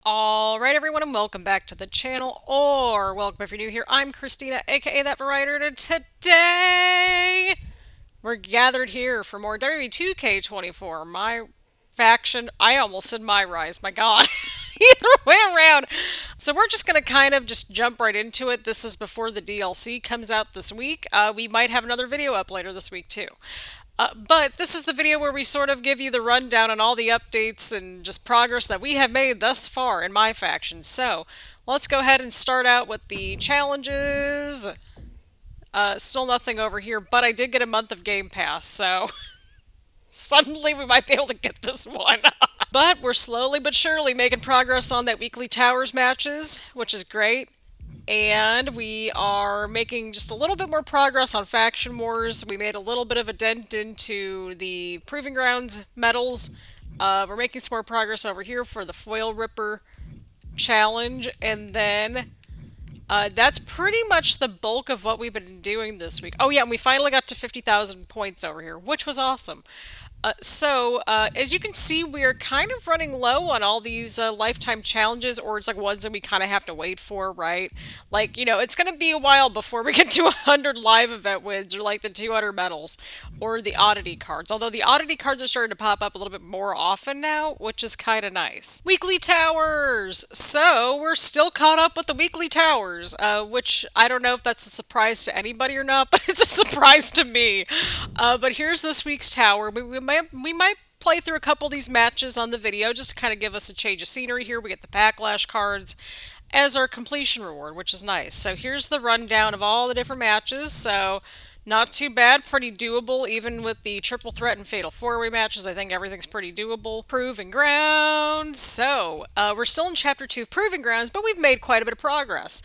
Alright everyone, and welcome back to the channel, or welcome if you're new here. I'm Christina, aka That Variety, and today we're gathered here for more WWE 2K24 My Faction. I almost said My Rise, my god. Either way around. So we're just gonna kind of just jump right into it. This is before the DLC comes out this week. We might have another video up later this week too. But this is the video where we sort of give you the rundown on all the updates and just progress that we have made thus far in my faction. So let's go ahead and start out with the challenges. Still nothing over here, but I did get a month of Game Pass, so suddenly we might be able to get this one. But we're slowly but surely making progress on that weekly Towers matches, which is great. And we are making just a little bit more progress on Faction Wars. We made a little bit of a dent into the Proving Grounds medals. We're making some more progress over here for the Foil Ripper challenge. And then that's pretty much the bulk of what we've been doing this week. Oh yeah, and we finally got to 50,000 points over here, which was awesome. As you can see, we are kind of running low on all these lifetime challenges, or it's like ones that we kind of have to wait for, right? Like, it's going to be a while before we get to 100 live event wins, or like the 200 medals, or the oddity cards. Although the oddity cards are starting to pop up a little bit more often now, which is kind of nice. Weekly towers! So, we're still caught up with the weekly towers, which I don't know if that's a surprise to anybody or not, but it's a surprise to me. But here's this week's tower. We might play through a couple of these matches on the video just to kind of give us a change of scenery here. We get the backlash cards as our completion reward, which is nice. So here's the rundown of all the different matches. So not too bad, pretty doable, even with the triple threat and fatal four-way matches. I think everything's pretty doable. Proving Grounds. So we're still in Chapter 2 of Proving Grounds, but we've made quite a bit of progress.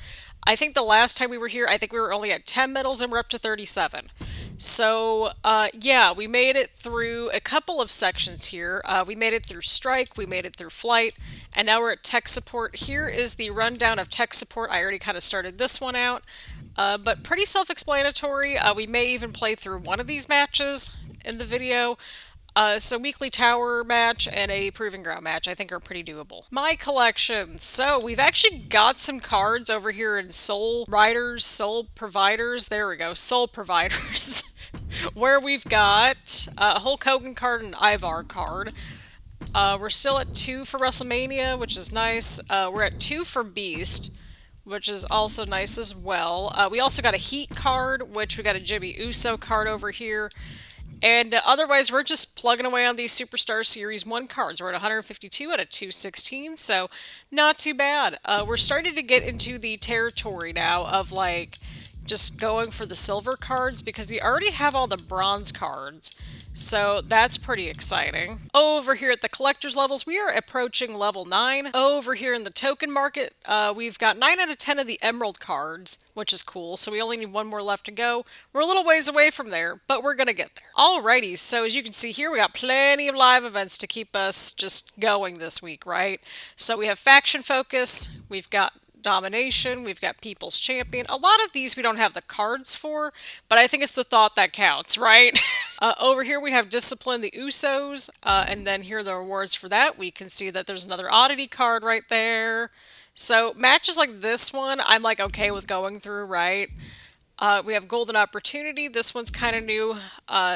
I think the last time we were here, I think we were only at 10 medals and we're up to 37. So, yeah, we made it through a couple of sections here. We made it through Strike, we made it through Flight, and now we're at Tech Support. Here is the rundown of Tech Support. I already kind of started this one out, but pretty self-explanatory. We may even play through one of these matches in the video. So weekly tower match and a proving ground match I think are pretty doable. My collection. So we've actually got some cards over here in Soul Riders, Soul Providers. There we go, Soul Providers. Where we've got a Hulk Hogan card and Ivar card. We're still at 2 for WrestleMania, which is nice. We're at 2 for Beast, which is also nice as well. We also got a Heat card, which we got a Jimmy Uso card over here. And otherwise, we're just plugging away on these Superstar Series 1 cards. We're at 152 out of 216, so not too bad. We're starting to get into the territory now of, like, just going for the silver cards because we already have all the bronze cards. So that's pretty exciting. Over here at the collector's levels, we are approaching level 9. Over here in the token market, we've got 9 out of 10 of the emerald cards, which is cool. So we only need one more left to go. We're a little ways away from there, but we're going to get there. Alrighty, so as you can see here, we got plenty of live events to keep us just going this week, right? So we have Faction Focus, we've got Domination, we've got People's Champion. A lot of these we don't have the cards for, but I think it's the thought that counts, right? Over here we have Discipline the Usos, and then here are the rewards for that. We can see that there's another oddity card right there. So matches like this one, I'm like okay with going through, right? We have Golden Opportunity. This one's kind of new,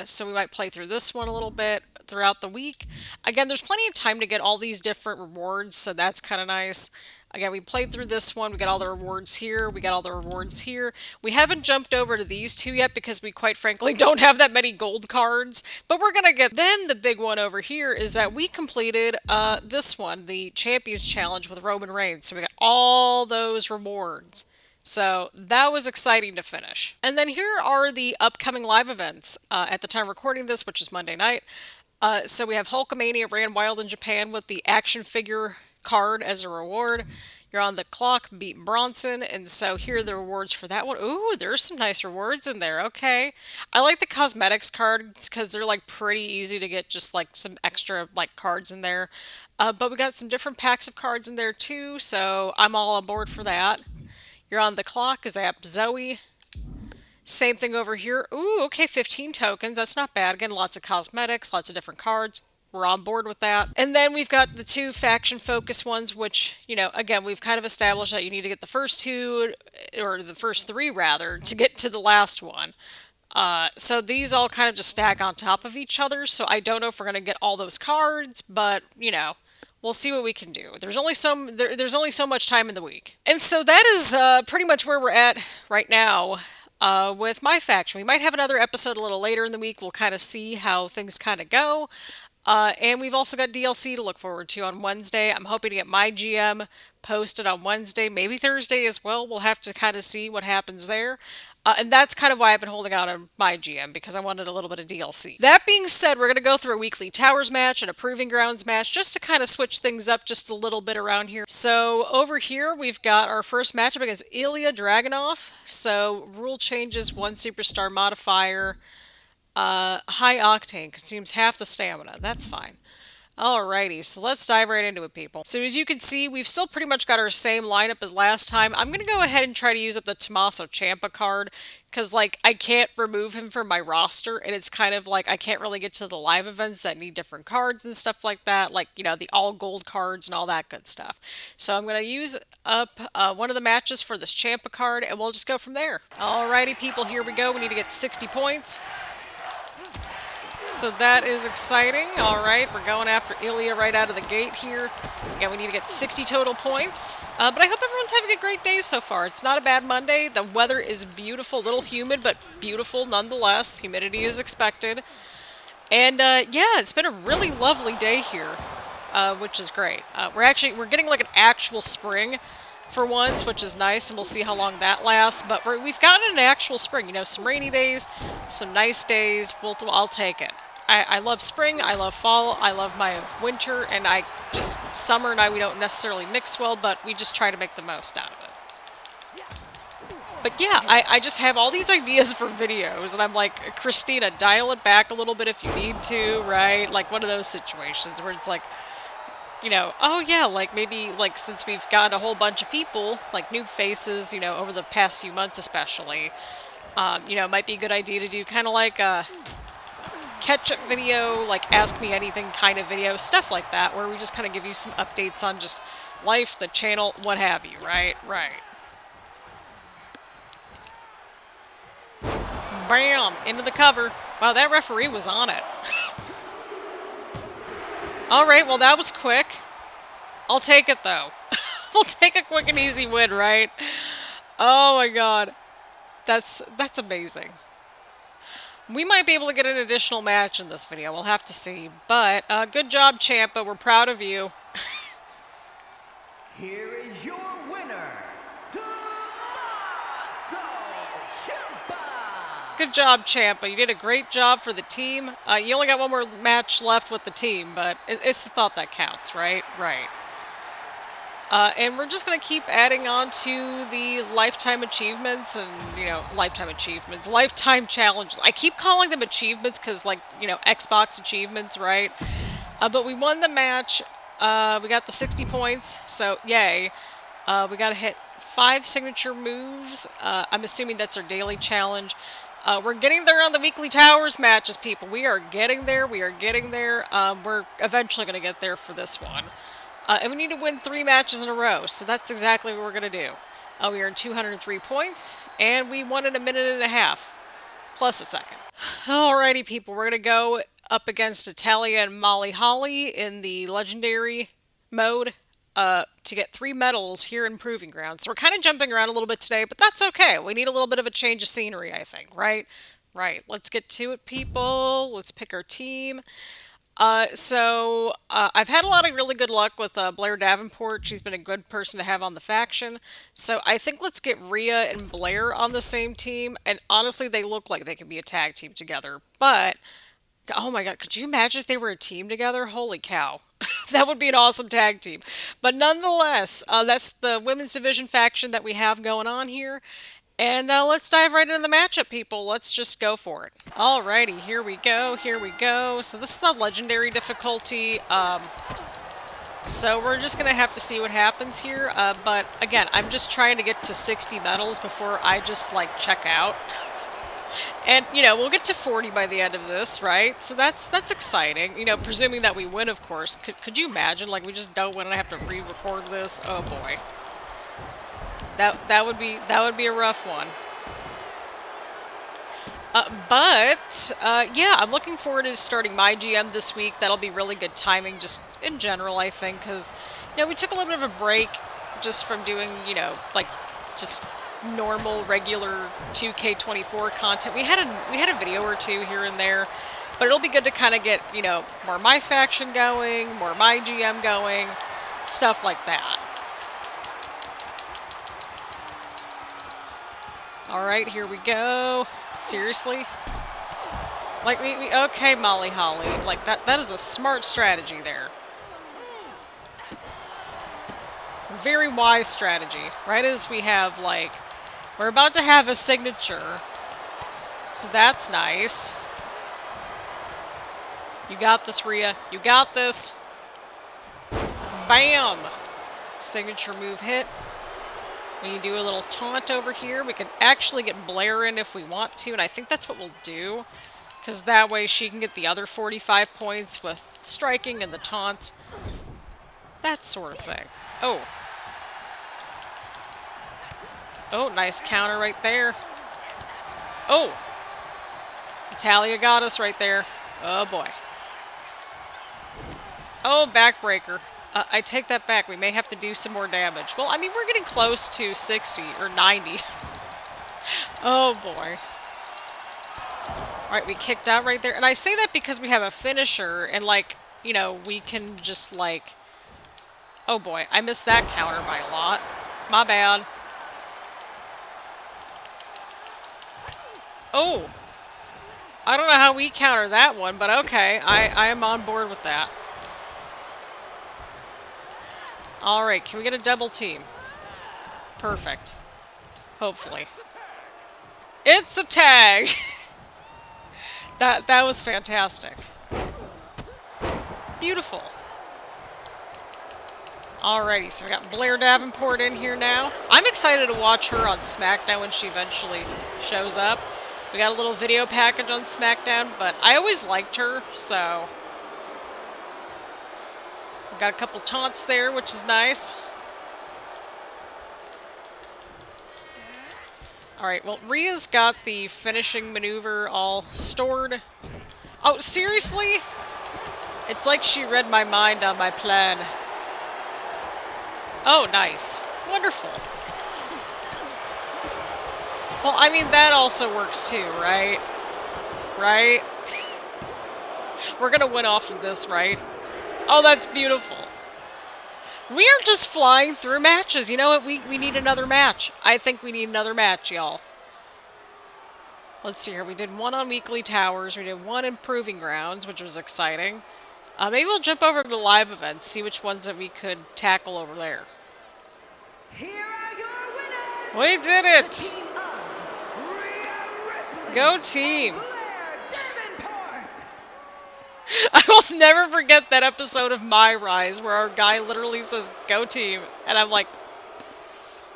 so we might play through this one a little bit throughout the week. Again, there's plenty of time to get all these different rewards, so that's kind of nice. Again, we played through this one. We got all the rewards here. We got all the rewards here. We haven't jumped over to these two yet because we quite frankly don't have that many gold cards, but we're going to get. Then the big one over here is that we completed this one, the Champions Challenge with Roman Reigns. So we got all those rewards. So that was exciting to finish. And then here are the upcoming live events at the time of recording this, which is Monday night. So we have Hulkamania ran wild in Japan with the action figure card as a reward. You're on the clock, beat Bronson, and so here are the rewards for that one. Ooh, there's some nice rewards in there. Okay. I like the cosmetics cards because they're like pretty easy to get just like some extra like cards in there. But we got some different packs of cards in there too, so I'm all on board for that. You're on the clock, Zap Zoe. Same thing over here. Ooh, okay, 15 tokens. That's not bad. Again, lots of cosmetics, lots of different cards. we're on board with that. And then we've got the two faction focus ones, which, you know, again, we've kind of established that you need to get the first two, or the first three rather, to get to the last one. So these all kind of just stack on top of each other, so I don't know if we're going to get all those cards, but, you know, we'll see what we can do. There's only there's only so much time in the week. And so that is pretty much where we're at right now with MyFaction. We might have another episode a little later in the week. We'll kind of see how things kind of go. And we've also got DLC to look forward to on Wednesday. I'm hoping to get MyGM posted on Wednesday, maybe Thursday as well. We'll have to kind of see what happens there. And that's kind of why I've been holding out on MyGM, because I wanted a little bit of DLC. That being said, we're going to go through a weekly Towers match and a Proving Grounds match just to kind of switch things up just a little bit around here. So over here, we've got our first matchup against Ilja Dragunov. So rule changes, 1 superstar modifier. High octane consumes half the stamina. That's fine. Alrighty, so let's dive right into it, people. So as you can see, we've still pretty much got our same lineup as last time. I'm going to go ahead and try to use up the Tommaso Ciampa card, because, like, I can't remove him from my roster, and it's kind of like I can't really get to the live events that need different cards and stuff like that, like, you know, the all-gold cards and all that good stuff. So I'm going to use up one of the matches for this Ciampa card, and we'll just go from there. Alrighty, people, here we go. We need to get 60 points. So that is exciting. All right, we're going after Ilja right out of the gate here. Yeah, we need to get 60 total points. But I hope everyone's having a great day so far. It's not a bad Monday. The weather is beautiful, a little humid, but beautiful nonetheless. Humidity is expected. And yeah, it's been a really lovely day here, which is great. We're getting like an actual spring for once, which is nice, and we'll see how long that lasts. But we've gotten an actual spring, you know, some rainy days, some nice days. I'll take it. I love spring, I love fall, I love my winter, and summer and we don't necessarily mix well, but we just try to make the most out of it. But yeah, I just have all these ideas for videos, and I'm like, Christina, dial it back a little bit if you need to, right? Like one of those situations where it's like, you know, oh yeah, like maybe, like, since we've got a whole bunch of people, like new faces, you know, over the past few months especially, you know, it might be a good idea to do kind of like a catch-up video, like Ask Me Anything kind of video, stuff like that, where we just kind of give you some updates on just life, the channel, what have you, right? Right. Bam! Into the cover. Wow, that referee was on it. Alright, well that was quick. I'll take it though. We'll take a quick and easy win, right? Oh my god. That's amazing. We might be able to get an additional match in this video. We'll have to see. But good job, Ciampa. We're proud of you. Here is your winner, Tommaso Ciampa. Good job, Ciampa. You did a great job for the team. You only got one more match left with the team, but it's the thought that counts, right? Right. And we're just going to keep adding on to the lifetime achievements and, you know, lifetime challenges. I keep calling them achievements because, like, you know, Xbox achievements, right? But we won the match. We got the 60 points, so yay. We got to hit 5 signature moves. I'm assuming that's our daily challenge. We're getting there on the weekly Towers matches, people. We are getting there. We are getting there. We're eventually going to get there for this one. And we need to win 3 matches in a row, so that's exactly what we're going to do. We earned 203 points, and we won in a minute and a half, plus a second. Alrighty, people, we're going to go up against Natalya and Molly Holly in the Legendary mode to get 3 medals here in Proving Grounds. So we're kind of jumping around a little bit today, but that's okay. We need a little bit of a change of scenery, I think, right? Right, let's get to it, people. Let's pick our team. I've had a lot of really good luck with Blair Davenport. She's been a good person to have on the faction. So I think let's get Rhea and Blair on the same team. And honestly, they look like they could be a tag team together. But, oh my god, could you imagine if they were a team together? Holy cow. That would be an awesome tag team. But nonetheless, that's the women's division faction that we have going on here. And let's dive right into the matchup, people. Let's just go for it. Alrighty, here we go, here we go. So this is a legendary difficulty. So we're just going to have to see what happens here. But again, I'm just trying to get to 60 medals before I just, like, check out. And, you know, we'll get to 40 by the end of this, right? So that's exciting. You know, presuming that we win, of course. Could you imagine, like, we just don't win and I have to re-record this? Oh, boy. That would be a rough one. Yeah, I'm looking forward to starting MyGM this week. That'll be really good timing, just in general, I think, because, you know, we took a little bit of a break just from doing, you know, like, just normal, regular 2K24 content. We had a video or two here and there, but it'll be good to kind of get, you know, more MyFaction going, more MyGM going, stuff like that. All right, here we go. Seriously? Like, okay, Molly Holly. Like, that is a smart strategy there. Very wise strategy. Right as we have, like, we're about to have a signature. So that's nice. You got this, Rhea. You got this. Bam! Signature move hit. We do a little taunt over here. We could actually get Blair in if we want to, and I think that's what we'll do. Because that way she can get the other 45 points with striking and the taunts. That sort of thing. Oh. Oh, nice counter right there. Oh. Natalya got us right there. Oh, boy. Oh, backbreaker. I take that back. We may have to do some more damage. Well, I mean, we're getting close to 60 or 90. Oh, boy. Alright, we kicked out right there. And I say that because we have a finisher, and, like, you know, we can just, like... Oh, boy. I missed that counter by a lot. My bad. Oh! I don't know how we counter that one, but okay. I am on board with that. Alright, can we get a double team? Perfect. Hopefully. It's a tag! That was fantastic. Beautiful. Alrighty, so we got Blair Davenport in here now. I'm excited to watch her on SmackDown when she eventually shows up. We got a little video package on SmackDown, but I always liked her, so... Got a couple taunts there, which is nice. Alright, well, Rhea's got the finishing maneuver all stored. Oh, seriously? It's like she read my mind on my plan. Oh, nice. Wonderful. Well, I mean, that also works too, right? Right? We're gonna win off of this, right? Oh, that's beautiful. We are just flying through matches. You know what? We need another match. I think we need another match, y'all. Let's see here. We did one on Weekly Towers. We did one in Proving Grounds, which was exciting. Maybe we'll jump over to the live events, see which ones that we could tackle over there. Here are your winners. We did it! Go team! I will never forget that episode of My Rise where our guy literally says, "Go team," and I'm like,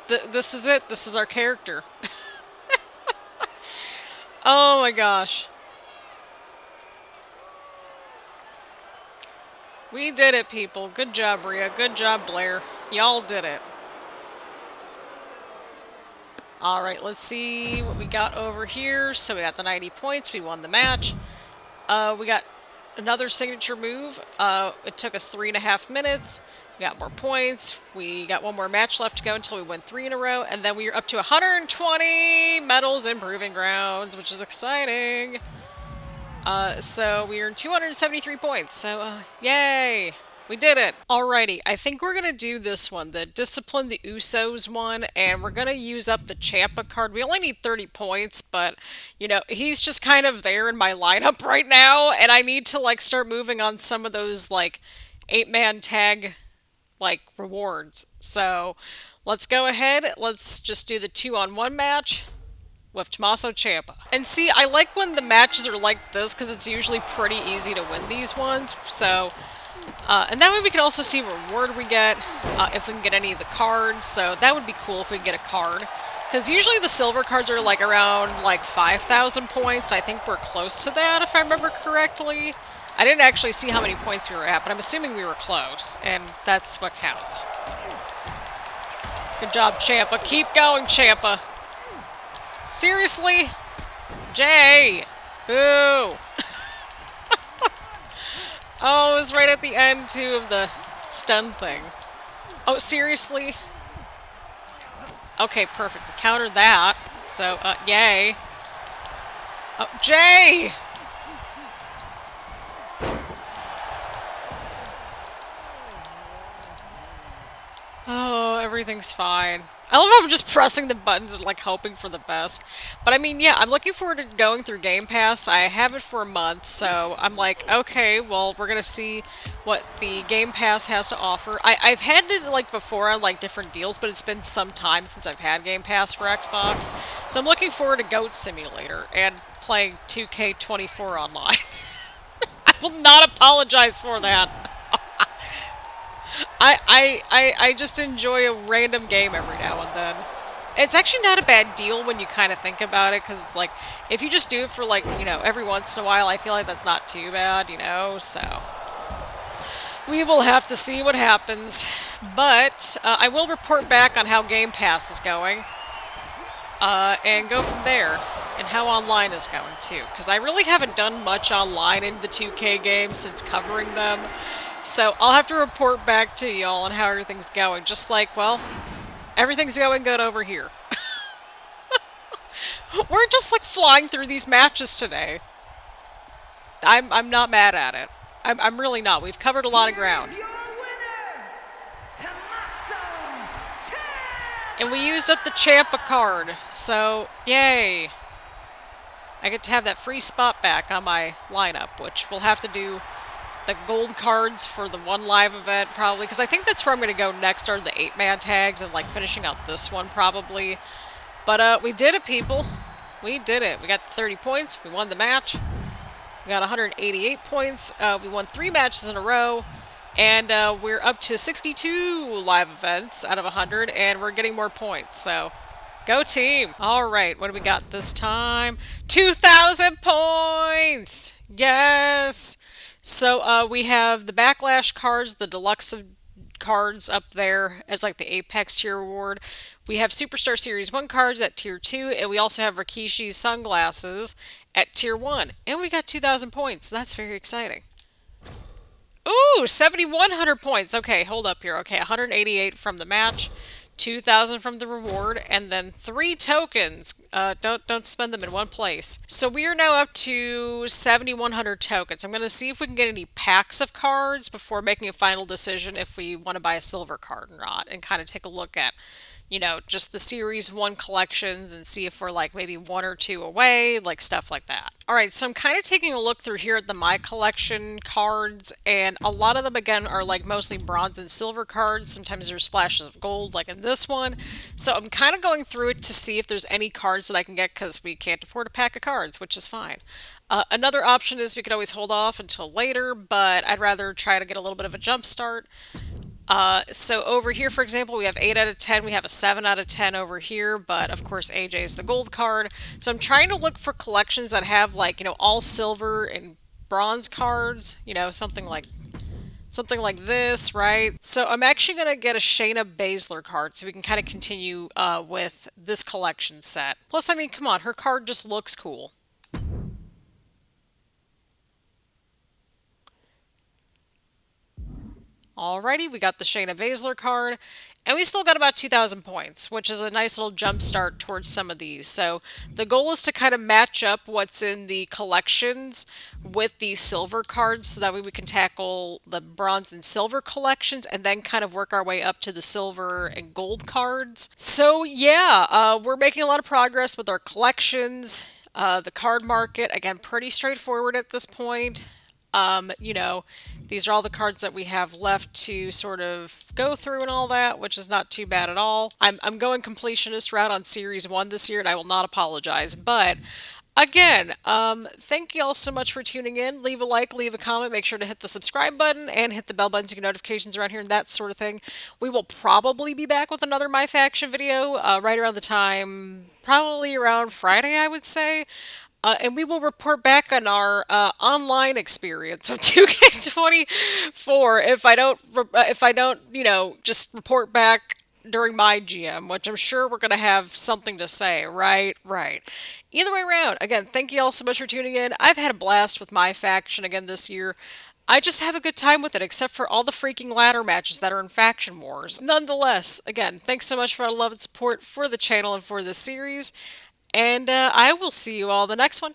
this is it. This is our character. Oh my gosh. We did it, people. Good job, Rhea. Good job, Blair. Y'all did it. Alright, let's see what we got over here. So we got the 90 points. We won the match. We got another signature move. It took us 3.5 minutes. We got more points. We got one more match left to go until we win 3 in a row. And then we are up to 120 medals in Proving Grounds, which is exciting. So we earned 273 points. So, yay! We did it! Alrighty, I think we're gonna do this one, the Discipline the Usos one, and we're gonna use up the Ciampa card. We only need 30 points, but, you know, he's just kind of there in my lineup right now, and I need to, like, start moving on some of those, like, 8-man tag, like, rewards. So, let's go ahead, let's just do the 2-on-1 match with Tommaso Ciampa. And see, I like when the matches are like this, because it's usually pretty easy to win these ones, so... and that way we can also see what reward we get, if we can get any of the cards, so that would be cool if we can get a card. Because usually the silver cards are like around like 5,000 points. I think we're close to that, if I remember correctly. I didn't actually see how many points we were at, but I'm assuming we were close, and that's what counts. Good job, Ciampa. Keep going, Ciampa. Seriously? Jay! Boo! Oh, it was right at the end, too, of the stun thing. Oh, seriously? Okay, perfect. We countered that. So, yay. Oh, Jay! Oh, everything's fine. I love how I'm just pressing the buttons and, like, hoping for the best. But, I mean, yeah, I'm looking forward to going through Game Pass. I have it for a month, so I'm like, okay, well, we're gonna see what the Game Pass has to offer. I've had it, like, before on, like, different deals, but it's been some time since I've had Game Pass for Xbox. So I'm looking forward to Goat Simulator and playing 2K24 online. I will not apologize for that. I just enjoy a random game every now and then. It's actually not a bad deal when you kind of think about it, because it's like, if you just do it for like, you know, every once in a while, I feel like that's not too bad, you know, so. We will have to see what happens. But, I will report back on how Game Pass is going. And go from there. And how online is going, too. Because I really haven't done much online in the 2K games since covering them. So I'll have to report back to y'all on how everything's going. Just like, well, everything's going good over here. We're just like flying through these matches today. I'm not mad at it. I'm really not. We've covered a lot of ground. Here's your winner, Tommaso Ciampa. And we used up the Ciampa card. So, yay. I get to have that free spot back on my lineup, which we'll have to do the gold cards for the one live event, probably, because I think that's where I'm going to go next, are the 8-man tags, and, like, finishing out this one, probably. But, we did it, people. We did it. We got 30 points. We won the match. We got 188 points. We won 3 matches in a row, and we're up to 62 live events out of 100, and we're getting more points, so go team. All right, what do we got this time? 2,000 points! Yes! So, we have the Backlash cards, the Deluxe cards up there as like the Apex tier award. We have Superstar Series 1 cards at tier 2, and we also have Rikishi's sunglasses at tier 1. And we got 2,000 points. That's very exciting. Ooh, 7,100 points. Okay, hold up here. Okay, 188 from the match, 2,000 from the reward, and then 3 tokens. Don't spend them in one place. So we are now up to 7,100 tokens. I'm going to see if we can get any packs of cards before making a final decision if we want to buy a silver card or not, and kind of take a look at, you know, just the Series 1 collections and see if we're like maybe 1 or 2 away, like stuff like that. Alright, so I'm kind of taking a look through here at the My Collection cards, and a lot of them, again, are like mostly bronze and silver cards. Sometimes there's splashes of gold, like in this one. So I'm kind of going through it to see if there's any cards that I can get, because we can't afford a pack of cards, which is fine. Another option is we could always hold off until later, but I'd rather try to get a little bit of a jump start. So over here, for example, we have 8 out of 10. We have a 7 out of 10 over here, but of course AJ is the gold card. So I'm trying to look for collections that have, like, you know, all silver and bronze cards, you know, something like this, right? So I'm actually going to get a Shayna Baszler card so we can kind of continue with this collection set. Plus, I mean, come on, her card just looks cool. Alrighty, we got the Shayna Baszler card, and we still got about 2,000 points, which is a nice little jump start towards some of these. So the goal is to kind of match up what's in the collections with the silver cards, so that way we can tackle the bronze and silver collections and then kind of work our way up to the silver and gold cards. So yeah, we're making a lot of progress with our collections. The card market, again, pretty straightforward at this point. You know, these are all the cards that we have left to sort of go through and all that, which is not too bad at all. I'm going completionist route on Series 1 this year, and I will not apologize, but Again, thank you all so much for tuning in. Leave a like, leave a comment, make sure to hit the subscribe button and hit the bell button to get notifications around here and that sort of thing. We will probably be back with another My Faction video right around the time, probably around Friday, I would say. And we will report back on our online experience of 2K24 if I don't, just report back during my GM, which I'm sure we're going to have something to say, right? Right. Either way around, again, thank you all so much for tuning in. I've had a blast with my faction again this year. I just have a good time with it, except for all the freaking ladder matches that are in Faction Wars. Nonetheless, again, thanks so much for all the love and support for the channel and for this series. And I will see you all the next one.